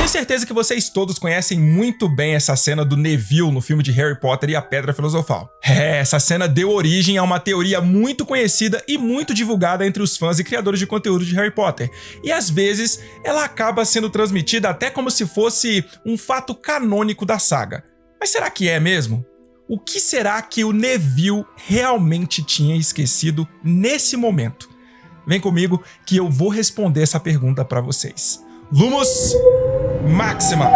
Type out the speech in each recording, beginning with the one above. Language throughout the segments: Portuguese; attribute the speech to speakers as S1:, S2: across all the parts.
S1: Tenho certeza que vocês todos conhecem muito bem essa cena do Neville no filme de Harry Potter e a Pedra Filosofal. Essa cena deu origem a uma teoria muito conhecida e muito divulgada entre os fãs e criadores de conteúdo de Harry Potter. E às vezes ela acaba sendo transmitida até como se fosse um fato canônico da saga. Mas será que é mesmo? O que será que o Neville realmente tinha esquecido nesse momento? Vem comigo que eu vou responder essa pergunta para vocês. Lumos Maxima!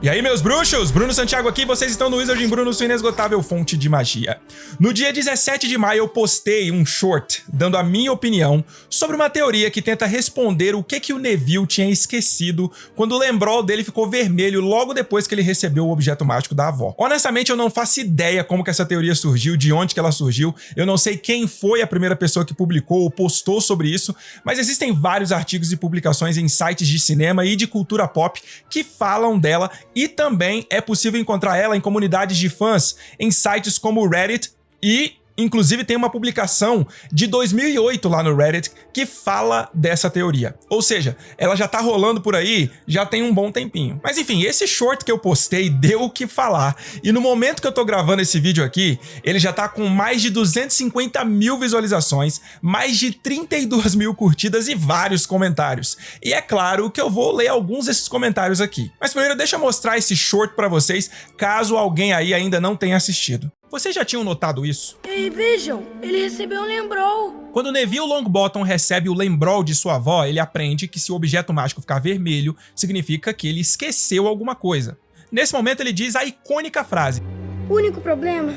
S1: E aí, meus bruxos? Bruno Santiago aqui, vocês estão no Wizarding Bruno, sua inesgotável fonte de magia. No dia 17 de maio eu postei um short dando a minha opinião sobre uma teoria que tenta responder o que o Neville tinha esquecido quando o Lembrol dele ficou vermelho logo depois que ele recebeu o objeto mágico da avó. Honestamente, eu não faço ideia como que essa teoria surgiu, de onde que ela surgiu, eu não sei quem foi a primeira pessoa que publicou ou postou sobre isso, mas existem vários artigos e publicações em sites de cinema e de cultura pop que falam dela. E também é possível encontrar ela em comunidades de fãs em sites como o Reddit e, inclusive, tem uma publicação de 2008 lá no Reddit que fala dessa teoria. Ou seja, ela já tá rolando por aí já tem um bom tempinho. Mas enfim, esse short que eu postei deu o que falar. E no momento que eu tô gravando esse vídeo aqui, ele já tá com mais de 250 mil visualizações, mais de 32 mil curtidas e vários comentários. E é claro que eu vou ler alguns desses comentários aqui. Mas primeiro deixa eu mostrar esse short pra vocês, caso alguém aí ainda não tenha assistido. Vocês já tinham notado isso?
S2: Ei, vejam, ele recebeu um Lembrol.
S1: Quando Neville Longbottom recebe o Lembrol de sua avó, ele aprende que se o objeto mágico ficar vermelho, significa que ele esqueceu alguma coisa. Nesse momento ele diz a icônica frase:
S2: O único problema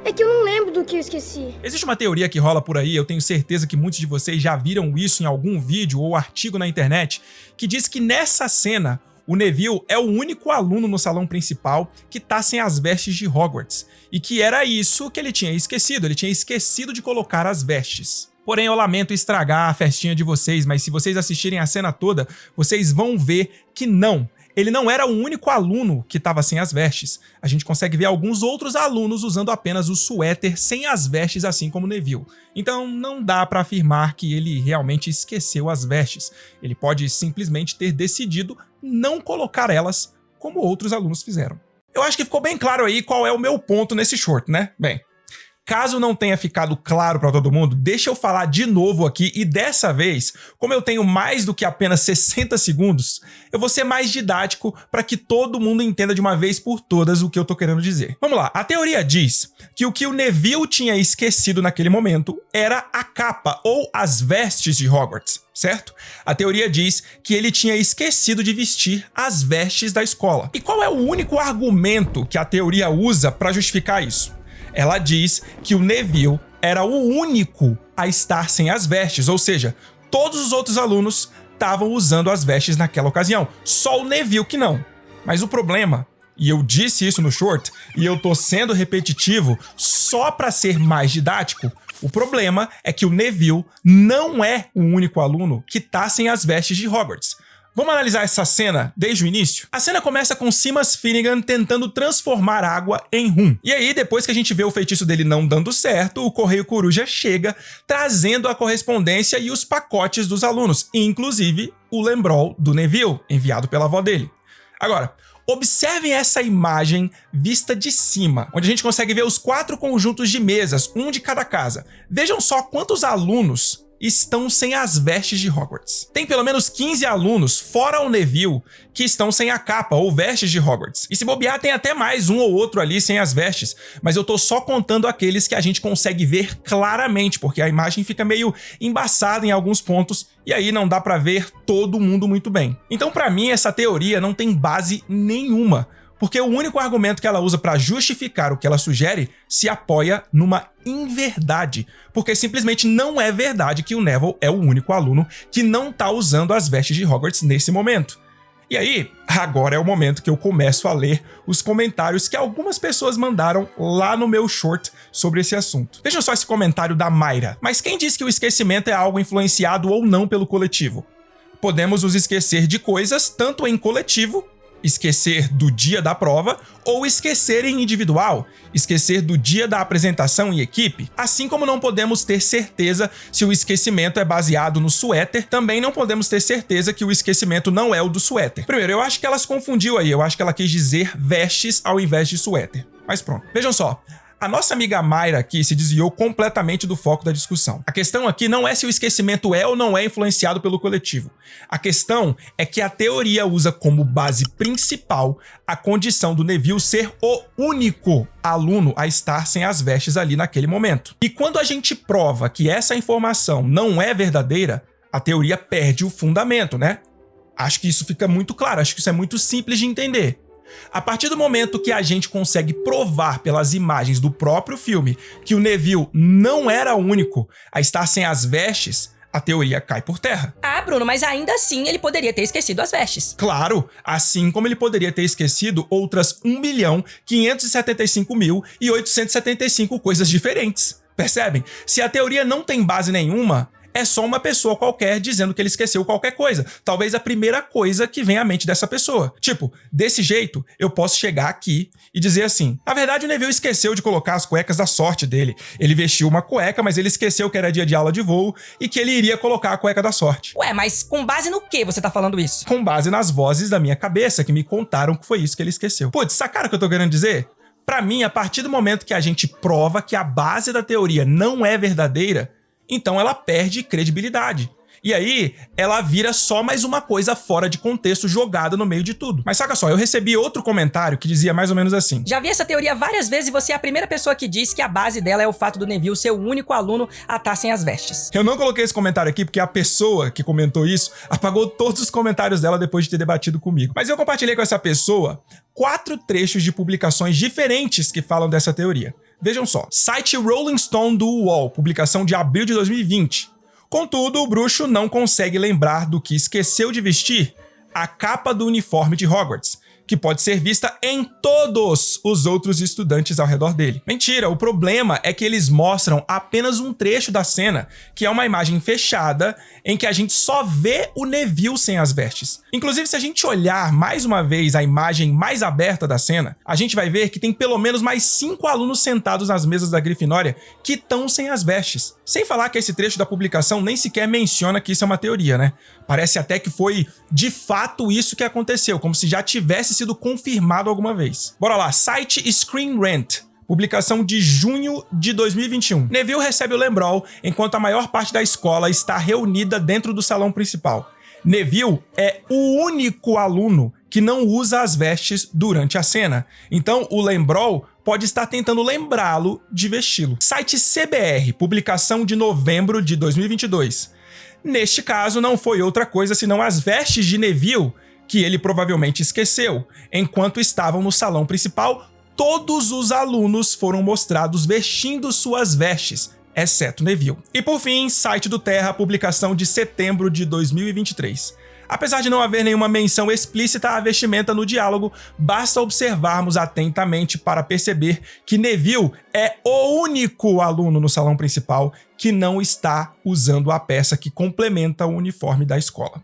S2: é que eu não lembro do que eu esqueci.
S1: Existe uma teoria que rola por aí, eu tenho certeza que muitos de vocês já viram isso em algum vídeo ou artigo na internet, que diz que nessa cena o Neville é o único aluno no salão principal que tá sem as vestes de Hogwarts. E que era isso que ele tinha esquecido de colocar as vestes. Porém, eu lamento estragar a festinha de vocês, mas se vocês assistirem a cena toda, vocês vão ver que não. Ele não era o único aluno que estava sem as vestes. A gente consegue ver alguns outros alunos usando apenas o suéter sem as vestes, assim como Neville. Então não dá para afirmar que ele realmente esqueceu as vestes. Ele pode simplesmente ter decidido não colocar elas como outros alunos fizeram. Eu acho que ficou bem claro aí qual é o meu ponto nesse short, né? Bem, caso não tenha ficado claro para todo mundo, deixa eu falar de novo aqui e dessa vez, como eu tenho mais do que apenas 60 segundos, eu vou ser mais didático para que todo mundo entenda de uma vez por todas o que eu tô querendo dizer. Vamos lá, a teoria diz que o Neville tinha esquecido naquele momento era a capa ou as vestes de Hogwarts, certo? A teoria diz que ele tinha esquecido de vestir as vestes da escola. E qual é o único argumento que a teoria usa para justificar isso? Ela diz que o Neville era o único a estar sem as vestes, ou seja, todos os outros alunos estavam usando as vestes naquela ocasião, só o Neville que não. Mas o problema, e eu disse isso no short, e eu tô sendo repetitivo só para ser mais didático, o problema é que o Neville não é o único aluno que tá sem as vestes de Hogwarts. Vamos analisar essa cena desde o início? A cena começa com Seamus Finnegan tentando transformar água em rum. E aí, depois que a gente vê o feitiço dele não dando certo, o Correio Coruja chega trazendo a correspondência e os pacotes dos alunos, inclusive o Lembrol do Neville, enviado pela avó dele. Agora, observem essa imagem vista de cima, onde a gente consegue ver os 4 conjuntos de mesas, um de cada casa. Vejam só quantos alunos estão sem as vestes de Hogwarts. Tem pelo menos 15 alunos, fora o Neville, que estão sem a capa ou vestes de Hogwarts. E se bobear, tem até mais um ou outro ali sem as vestes, mas eu tô só contando aqueles que a gente consegue ver claramente, porque a imagem fica meio embaçada em alguns pontos, e aí não dá pra ver todo mundo muito bem. Então, pra mim, essa teoria não tem base nenhuma, porque o único argumento que ela usa para justificar o que ela sugere se apoia numa inverdade, porque simplesmente não é verdade que o Neville é o único aluno que não tá usando as vestes de Hogwarts nesse momento. E aí, agora é o momento que eu começo a ler os comentários que algumas pessoas mandaram lá no meu short sobre esse assunto. Vejam só esse comentário da Mayra. Mas quem diz que o esquecimento é algo influenciado ou não pelo coletivo? Podemos nos esquecer de coisas tanto em coletivo esquecer do dia da prova ou esquecer em individual, esquecer do dia da apresentação em equipe. Assim como não podemos ter certeza se o esquecimento é baseado no suéter, também não podemos ter certeza que o esquecimento não é o do suéter. Primeiro, eu acho que ela se confundiu aí, eu acho que ela quis dizer vestes ao invés de suéter. Mas pronto. Vejam só. A nossa amiga Mayra aqui se desviou completamente do foco da discussão. A questão aqui não é se o esquecimento é ou não é influenciado pelo coletivo. A questão é que a teoria usa como base principal a condição do Neville ser o único aluno a estar sem as vestes ali naquele momento. E quando a gente prova que essa informação não é verdadeira, a teoria perde o fundamento, né? Acho que isso fica muito claro, acho que isso é muito simples de entender. A partir do momento que a gente consegue provar pelas imagens do próprio filme que o Neville não era o único a estar sem as vestes, a teoria cai por terra.
S3: Ah, Bruno, mas ainda assim ele poderia ter esquecido as vestes.
S1: Claro, assim como ele poderia ter esquecido outras 1.575.875 coisas diferentes. Percebem? Se a teoria não tem base nenhuma, é só uma pessoa qualquer dizendo que ele esqueceu qualquer coisa. Talvez a primeira coisa que vem à mente dessa pessoa. Tipo, desse jeito, eu posso chegar aqui e dizer assim: na verdade, o Neville esqueceu de colocar as cuecas da sorte dele. Ele vestiu uma cueca, mas ele esqueceu que era dia de aula de voo e que ele iria colocar a cueca da sorte.
S3: Ué, mas com base no que você tá falando isso?
S1: Com base nas vozes da minha cabeça que me contaram que foi isso que ele esqueceu. Putz, sacaram o que eu tô querendo dizer? Pra mim, a partir do momento que a gente prova que a base da teoria não é verdadeira, então ela perde credibilidade. E aí, ela vira só mais uma coisa fora de contexto jogada no meio de tudo. Mas saca só, eu recebi outro comentário que dizia mais ou menos assim:
S3: já vi essa teoria várias vezes e você é a primeira pessoa que diz que a base dela é o fato do Neville ser o único aluno a estar sem as vestes.
S1: Eu não coloquei esse comentário aqui porque a pessoa que comentou isso apagou todos os comentários dela depois de ter debatido comigo. Mas eu compartilhei com essa pessoa 4 trechos de publicações diferentes que falam dessa teoria. Vejam só. Site Rolling Stone do UOL, publicação de abril de 2020. Contudo, o bruxo não consegue lembrar do que esqueceu de vestir: a capa do uniforme de Hogwarts, que pode ser vista em todos os outros estudantes ao redor dele. Mentira, o problema é que eles mostram apenas um trecho da cena, que é uma imagem fechada, em que a gente só vê o Neville sem as vestes. Inclusive, se a gente olhar mais uma vez a imagem mais aberta da cena, a gente vai ver que tem pelo menos mais 5 alunos sentados nas mesas da Grifinória que estão sem as vestes. Sem falar que esse trecho da publicação nem sequer menciona que isso é uma teoria, né? Parece até que foi de fato isso que aconteceu, como se já tivesse sido confirmado alguma vez. Bora lá, site Screen Rant, publicação de junho de 2021. Neville recebe o Lembrol enquanto a maior parte da escola está reunida dentro do salão principal. Neville é o único aluno que não usa as vestes durante a cena, então o Lembrol pode estar tentando lembrá-lo de vesti-lo. Site CBR, publicação de novembro de 2022. Neste caso, não foi outra coisa senão as vestes de Neville, que ele provavelmente esqueceu. Enquanto estavam no salão principal, todos os alunos foram mostrados vestindo suas vestes, exceto Neville. E por fim, site do Terra, publicação de setembro de 2023. Apesar de não haver nenhuma menção explícita à vestimenta no diálogo, basta observarmos atentamente para perceber que Neville é o único aluno no salão principal que não está usando a peça que complementa o uniforme da escola.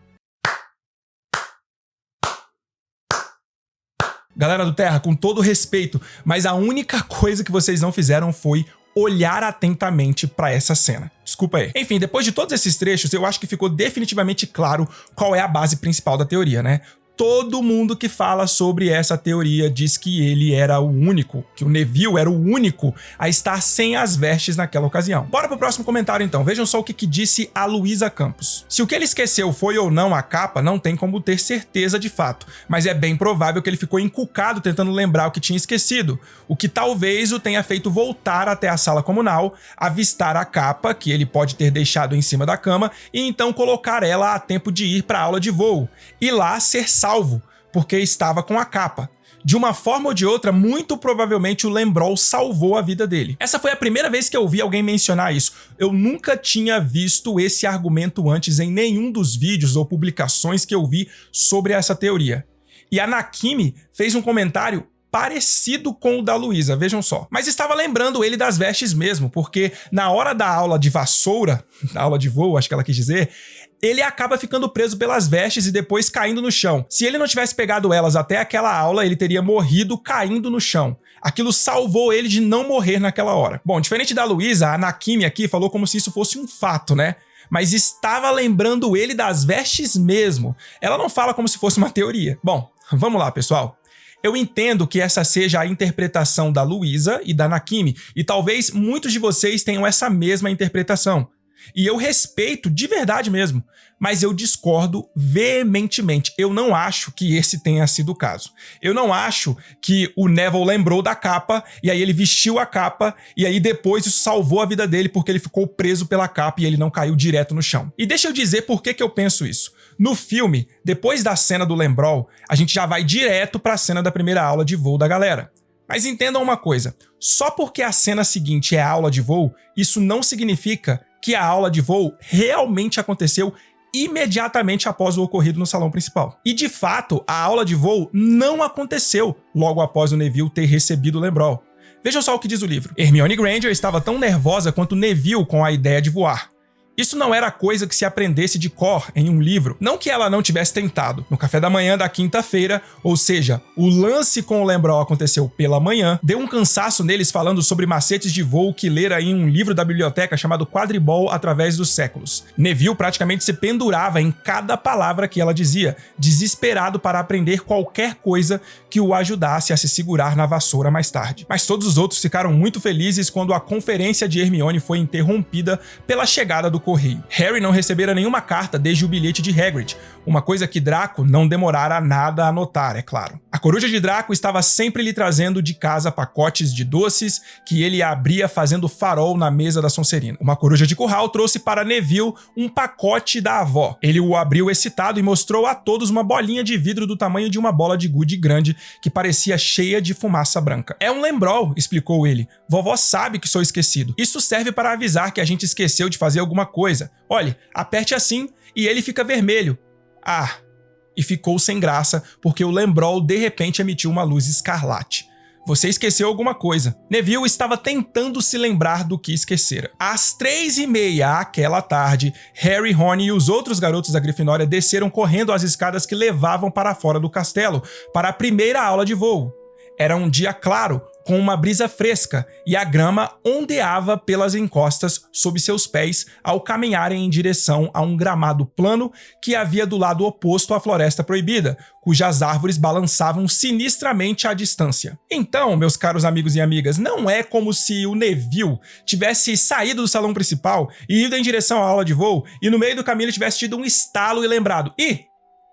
S1: Galera do Terra, com todo respeito, mas a única coisa que vocês não fizeram foi olhar atentamente para essa cena. Desculpa aí. Enfim, depois de todos esses trechos, eu acho que ficou definitivamente claro qual é a base principal da teoria, né? Todo mundo que fala sobre essa teoria diz que ele era o único, que o Neville era o único a estar sem as vestes naquela ocasião. Bora pro próximo comentário então, vejam só o que disse a Luísa Campos. Se o que ele esqueceu foi ou não a capa, não tem como ter certeza de fato, mas é bem provável que ele ficou encucado tentando lembrar o que tinha esquecido, o que talvez o tenha feito voltar até a sala comunal, avistar a capa, que ele pode ter deixado em cima da cama, e então colocar ela a tempo de ir para a aula de voo, e lá ser salvo, porque estava com a capa. De uma forma ou de outra, muito provavelmente o Lembrol salvou a vida dele. Essa foi a primeira vez que eu ouvi alguém mencionar isso. Eu nunca tinha visto esse argumento antes em nenhum dos vídeos ou publicações que eu vi sobre essa teoria. E a Nakimi fez um comentário parecido com o da Luísa, vejam só. Mas estava lembrando ele das vestes mesmo, porque na hora da aula de vassoura, da aula de voo, acho que ela quis dizer, ele acaba ficando preso pelas vestes e depois caindo no chão. Se ele não tivesse pegado elas até aquela aula, ele teria morrido caindo no chão. Aquilo salvou ele de não morrer naquela hora. Bom, diferente da Luísa, a Nakimi aqui falou como se isso fosse um fato, né? Mas estava lembrando ele das vestes mesmo. Ela não fala como se fosse uma teoria. Bom, vamos lá, pessoal. Eu entendo que essa seja a interpretação da Luísa e da Nakimi, e talvez muitos de vocês tenham essa mesma interpretação. E eu respeito de verdade mesmo, mas eu discordo veementemente. Eu não acho que esse tenha sido o caso. Eu não acho que o Neville lembrou da capa, e aí ele vestiu a capa, e aí depois isso salvou a vida dele porque ele ficou preso pela capa e ele não caiu direto no chão. E deixa eu dizer por que eu penso isso. No filme, depois da cena do Lembrol, a gente já vai direto para a cena da primeira aula de voo da galera. Mas entendam uma coisa, só porque a cena seguinte é a aula de voo, isso não significa que a aula de voo realmente aconteceu imediatamente após o ocorrido no salão principal. E de fato, a aula de voo não aconteceu logo após o Neville ter recebido o Lembrol. Vejam só o que diz o livro. Hermione Granger estava tão nervosa quanto Neville com a ideia de voar. Isso não era coisa que se aprendesse de cor em um livro. Não que ela não tivesse tentado. No café da manhã da quinta-feira, ou seja, o lance com o Lembrol aconteceu pela manhã, deu um cansaço neles falando sobre macetes de voo que lera em um livro da biblioteca chamado Quadribol através dos séculos. Neville praticamente se pendurava em cada palavra que ela dizia, desesperado para aprender qualquer coisa que o ajudasse a se segurar na vassoura mais tarde. Mas todos os outros ficaram muito felizes quando a conferência de Hermione foi interrompida pela chegada do correio. Harry não recebera nenhuma carta desde o bilhete de Hagrid, uma coisa que Draco não demorara nada a notar, é claro. A coruja de Draco estava sempre lhe trazendo de casa pacotes de doces que ele abria fazendo farol na mesa da Sonserina. Uma coruja de curral trouxe para Neville um pacote da avó. Ele o abriu excitado e mostrou a todos uma bolinha de vidro do tamanho de uma bola de gude grande que parecia cheia de fumaça branca. É um Lembrol, explicou ele. Vovó sabe que sou esquecido. Isso serve para avisar que a gente esqueceu de fazer alguma coisa. Olhe, aperte assim e ele fica vermelho. Ah, e ficou sem graça porque o Lembrol de repente emitiu uma luz escarlate. Você esqueceu alguma coisa. Neville estava tentando se lembrar do que esquecera. Às 3h30 aquela tarde, Harry, Rony e os outros garotos da Grifinória desceram correndo as escadas que levavam para fora do castelo, para a primeira aula de voo. Era um dia claro, com uma brisa fresca, e a grama ondeava pelas encostas sob seus pés ao caminharem em direção a um gramado plano que havia do lado oposto à Floresta Proibida, cujas árvores balançavam sinistramente à distância. Então, meus caros amigos e amigas, não é como se o Neville tivesse saído do salão principal e ido em direção à aula de voo, e no meio do caminho ele tivesse tido um estalo e lembrado: "Ih,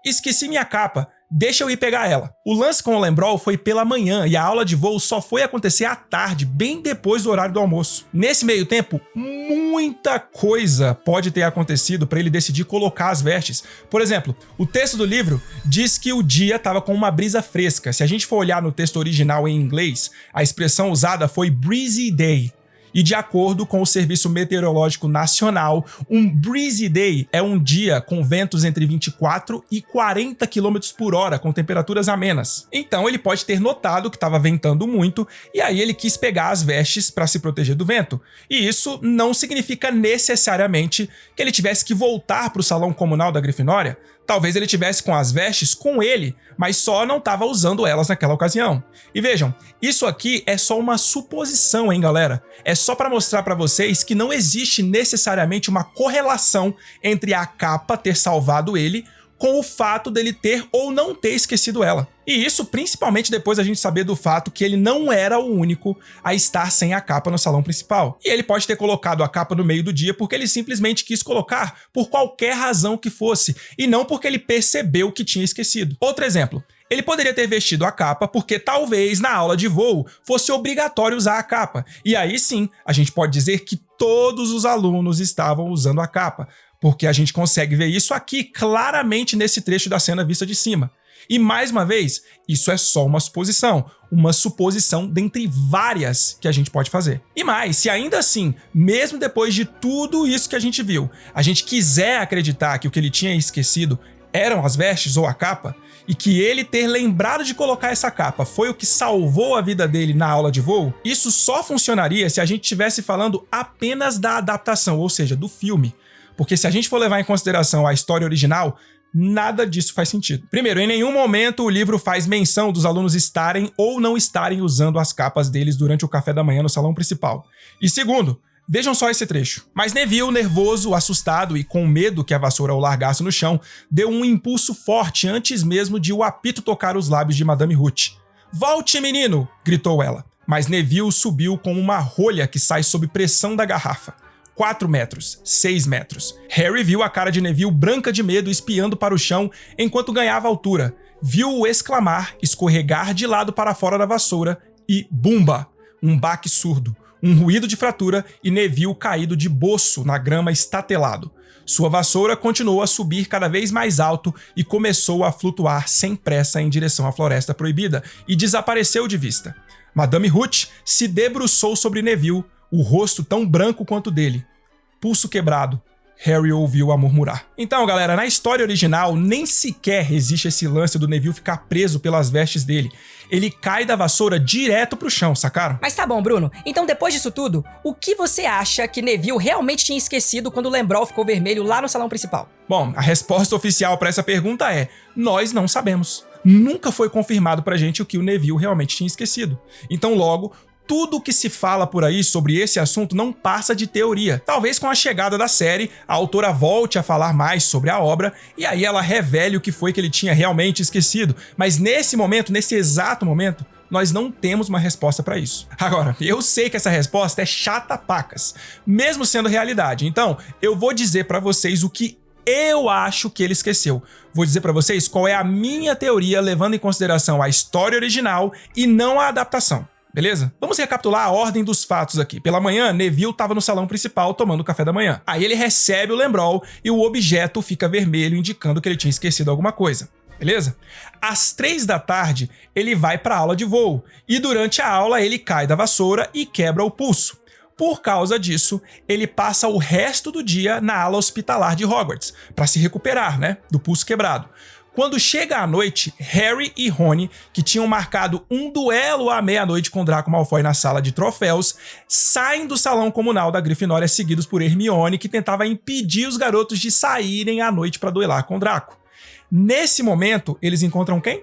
S1: esqueci minha capa. Deixa eu ir pegar ela." O lance com o Lembrol foi pela manhã e a aula de voo só foi acontecer à tarde, bem depois do horário do almoço. Nesse meio tempo, muita coisa pode ter acontecido para ele decidir colocar as vestes. Por exemplo, o texto do livro diz que o dia estava com uma brisa fresca. Se a gente for olhar no texto original em inglês, a expressão usada foi breezy day. E de acordo com o Serviço Meteorológico Nacional, um breezy day é um dia com ventos entre 24 e 40 km por hora, com temperaturas amenas. Então ele pode ter notado que estava ventando muito, e aí ele quis pegar as vestes para se proteger do vento. E isso não significa necessariamente que ele tivesse que voltar para o salão comunal da Grifinória. Talvez ele tivesse com as vestes com ele, mas só não estava usando elas naquela ocasião. E vejam, isso aqui é só uma suposição, hein, galera? É só para mostrar para vocês que não existe necessariamente uma correlação entre a capa ter salvado ele com o fato dele ter ou não ter esquecido ela. E isso principalmente depois da gente saber do fato que ele não era o único a estar sem a capa no salão principal. E ele pode ter colocado a capa no meio do dia porque ele simplesmente quis colocar por qualquer razão que fosse, e não porque ele percebeu que tinha esquecido. Outro exemplo. Ele poderia ter vestido a capa porque talvez na aula de voo fosse obrigatório usar a capa. E aí sim, a gente pode dizer que todos os alunos estavam usando a capa, porque a gente consegue ver isso aqui claramente nesse trecho da cena vista de cima. E mais uma vez, isso é só uma suposição dentre várias que a gente pode fazer. E mais, se ainda assim, mesmo depois de tudo isso que a gente viu, a gente quiser acreditar que o que ele tinha esquecido eram as vestes ou a capa, e que ele ter lembrado de colocar essa capa foi o que salvou a vida dele na aula de voo, isso só funcionaria se a gente estivesse falando apenas da adaptação, ou seja, do filme. Porque se a gente for levar em consideração a história original, nada disso faz sentido. Primeiro, em nenhum momento o livro faz menção dos alunos estarem ou não estarem usando as capas deles durante o café da manhã no salão principal. E segundo, vejam só esse trecho. Mas Neville, nervoso, assustado e com medo que a vassoura o largasse no chão, deu um impulso forte antes mesmo de o apito tocar os lábios de Madame Ruth. "Volte, menino!" gritou ela. Mas Neville subiu com uma rolha que sai sob pressão da garrafa. 4 metros, 6 metros. Harry viu a cara de Neville branca de medo espiando para o chão enquanto ganhava altura. Viu-o exclamar, escorregar de lado para fora da vassoura e bumba! Um baque surdo. Um ruído de fratura e Neville caído de boço na grama estatelado. Sua vassoura continuou a subir cada vez mais alto e começou a flutuar sem pressa em direção à Floresta Proibida e desapareceu de vista. Madame Ruth se debruçou sobre Neville, o rosto tão branco quanto dele. Pulso quebrado. Harry ouviu-a murmurar. Então, galera, na história original, nem sequer existe esse lance do Neville ficar preso pelas vestes dele. Ele cai da vassoura direto pro chão, sacaram?
S3: Mas tá bom, Bruno. Então, depois disso tudo, o que você acha que Neville realmente tinha esquecido quando o Lembrol ficou vermelho lá no salão principal?
S1: Bom, a resposta oficial pra essa pergunta é: nós não sabemos. Nunca foi confirmado pra gente o que o Neville realmente tinha esquecido. Então, logo, tudo o que se fala por aí sobre esse assunto não passa de teoria. Talvez com a chegada da série, a autora volte a falar mais sobre a obra e aí ela revele o que foi que ele tinha realmente esquecido. Mas nesse momento, nesse exato momento, nós não temos uma resposta para isso. Agora, eu sei que essa resposta é chata pacas, mesmo sendo realidade. Então, eu vou dizer para vocês o que eu acho que ele esqueceu. Vou dizer para vocês qual é a minha teoria levando em consideração a história original e não a adaptação. Beleza? Vamos recapitular a ordem dos fatos aqui. Pela manhã, Neville estava no salão principal tomando café da manhã. Aí ele recebe o Lembrol e o objeto fica vermelho, indicando que ele tinha esquecido alguma coisa. Beleza? Às 3 da tarde, ele vai para a aula de voo. E durante a aula, ele cai da vassoura e quebra o pulso. Por causa disso, ele passa o resto do dia na ala hospitalar de Hogwarts, para se recuperar, né, do pulso quebrado. Quando chega a noite, Harry e Rony, que tinham marcado um duelo à meia-noite com Draco Malfoy na sala de troféus, saem do salão comunal da Grifinória seguidos por Hermione, que tentava impedir os garotos de saírem à noite para duelar com Draco. Nesse momento, eles encontram quem?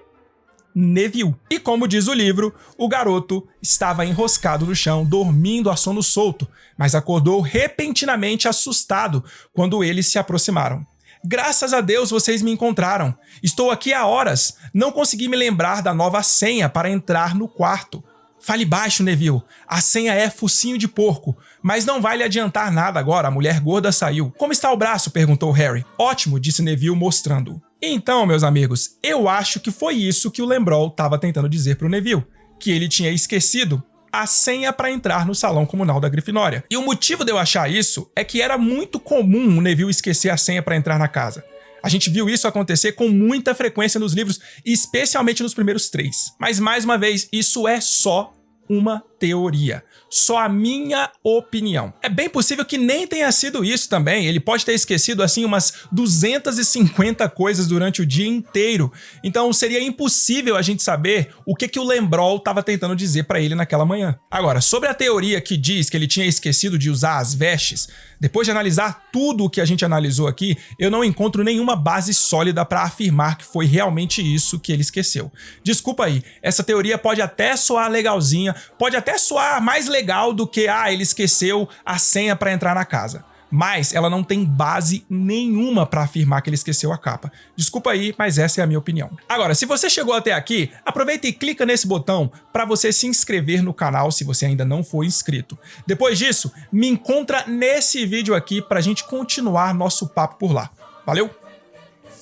S1: Neville. E como diz o livro, o garoto estava enroscado no chão, dormindo a sono solto, mas acordou repentinamente assustado quando eles se aproximaram. "Graças a Deus vocês me encontraram. Estou aqui há horas. Não consegui me lembrar da nova senha para entrar no quarto." "Fale baixo, Neville. A senha é focinho de porco. Mas não vai lhe adiantar nada agora, a mulher gorda saiu." "Como está o braço?" perguntou Harry. "Ótimo", disse Neville mostrando-o. Então, meus amigos, eu acho que foi isso que o Lembrol estava tentando dizer para o Neville. Que ele tinha esquecido a senha para entrar no salão comunal da Grifinória. E o motivo de eu achar isso é que era muito comum o Neville esquecer a senha para entrar na casa. A gente viu isso acontecer com muita frequência nos livros, especialmente nos primeiros 3. Mas, mais uma vez, isso é só uma teoria. Só a minha opinião. É bem possível que nem tenha sido isso também. Ele pode ter esquecido, assim, umas 250 coisas durante o dia inteiro. Então, seria impossível a gente saber o que o Lembrol estava tentando dizer para ele naquela manhã. Agora, sobre a teoria que diz que ele tinha esquecido de usar as vestes, depois de analisar tudo o que a gente analisou aqui, eu não encontro nenhuma base sólida para afirmar que foi realmente isso que ele esqueceu. Desculpa aí, essa teoria pode até soar legalzinha, pode até soar mais legal do que, ele esqueceu a senha para entrar na casa. Mas ela não tem base nenhuma para afirmar que ele esqueceu a capa. Desculpa aí, mas essa é a minha opinião. Agora, se você chegou até aqui, aproveita e clica nesse botão para você se inscrever no canal se você ainda não for inscrito. Depois disso, me encontra nesse vídeo aqui para a gente continuar nosso papo por lá. Valeu?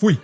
S1: Fui!